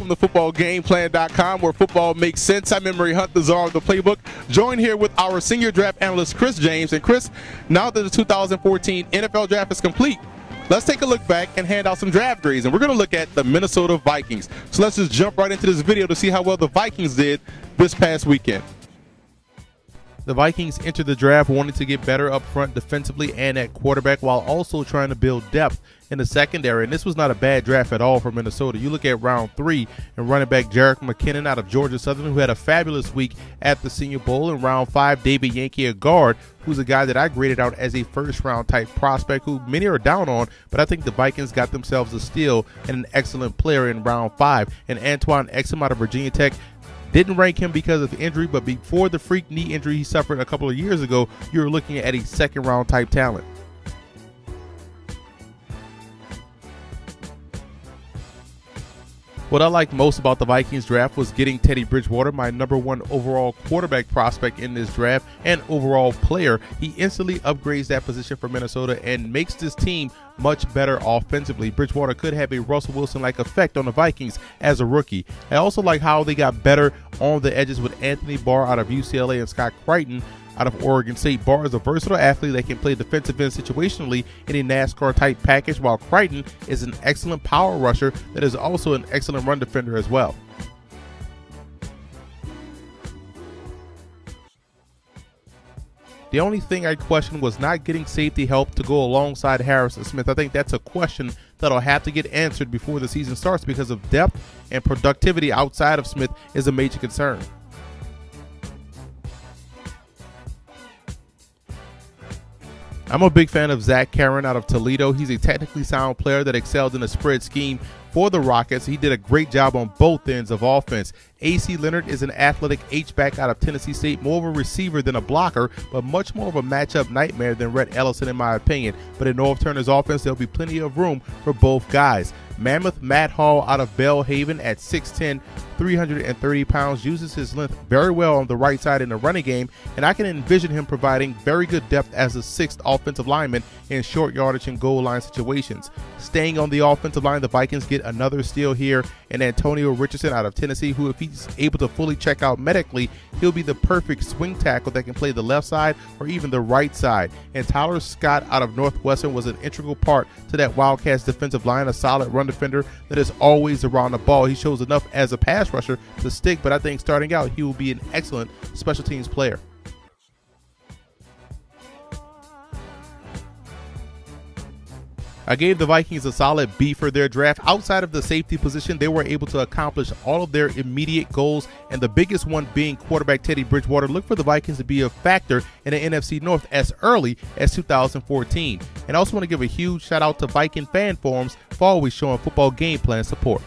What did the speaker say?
welcome to footballgameplan.com, where football makes sense. I'm Emery Hunt, the czar of the playbook, joined here with our senior draft analyst, Chris James. And Chris, now that the 2014 NFL draft is complete, let's take a look back and hand out some draft grades. And we're going to look at the Minnesota Vikings. So let's just jump right into this video to see how well the Vikings did this past weekend. The Vikings entered the draft wanting to get better up front defensively and at quarterback, while also trying to build depth in the secondary. And this was not a bad draft at all for Minnesota. You look at round 3 and running back Jerick McKinnon out of Georgia Southern, who had a fabulous week at the Senior Bowl. In round 5, David Yankee, a guard, who's a guy that I graded out as a first-round type prospect who many are down on, but I think the Vikings got themselves a steal and an excellent player in round 5. And Antoine Exum out of Virginia Tech, didn't rank him because of injury, but before the freak knee injury he suffered a couple of years ago, you were looking at a second-round type talent. What I liked most about the Vikings draft was getting Teddy Bridgewater, my #1 overall quarterback prospect in this draft and overall player. He instantly upgrades that position for Minnesota and makes this team much better offensively. Bridgewater could have a Russell Wilson-like effect on the Vikings as a rookie. I also like how they got better on the edges with Anthony Barr out of UCLA and Scott Crichton out of Oregon State. Barr is a versatile athlete that can play defensive end situationally in a NASCAR-type package, while Crichton is an excellent power rusher that is also an excellent run defender as well. The only thing I questioned was not getting safety help to go alongside Harrison Smith. I think that's a question that'll have to get answered before the season starts, because of depth and productivity outside of Smith is a major concern. I'm a big fan of Zach Karen out of Toledo. He's a technically sound player that excelled in a spread scheme for the Rockets. He did a great job on both ends of offense. A.C. Leonard is an athletic H-back out of Tennessee State, more of a receiver than a blocker, but much more of a matchup nightmare than Rhett Ellison in my opinion. But in North Turner's offense, there'll be plenty of room for both guys. Mammoth Matt Hall out of Belhaven at 6'10", 330 pounds, uses his length very well on the right side in the running game, and I can envision him providing very good depth as a 6th offensive lineman in short yardage and goal line situations. Staying on the offensive line, the Vikings get another steal here in Antonio Richardson out of Tennessee, who, if he's able to fully check out medically, he'll be the perfect swing tackle that can play the left side or even the right side. And Tyler Scott out of Northwestern was an integral part to that Wildcats defensive line, a solid run defender that is always around the ball. He shows enough as a pass rusher to stick, but I think starting out he will be an excellent special teams player. I gave the Vikings a solid B for their draft. Outside of the safety position, they were able to accomplish all of their immediate goals, and the biggest one being quarterback Teddy Bridgewater. Look for the Vikings to be a factor in the NFC North as early as 2014. And I also want to give a huge shout out to Viking fan forums for always showing football game plan support.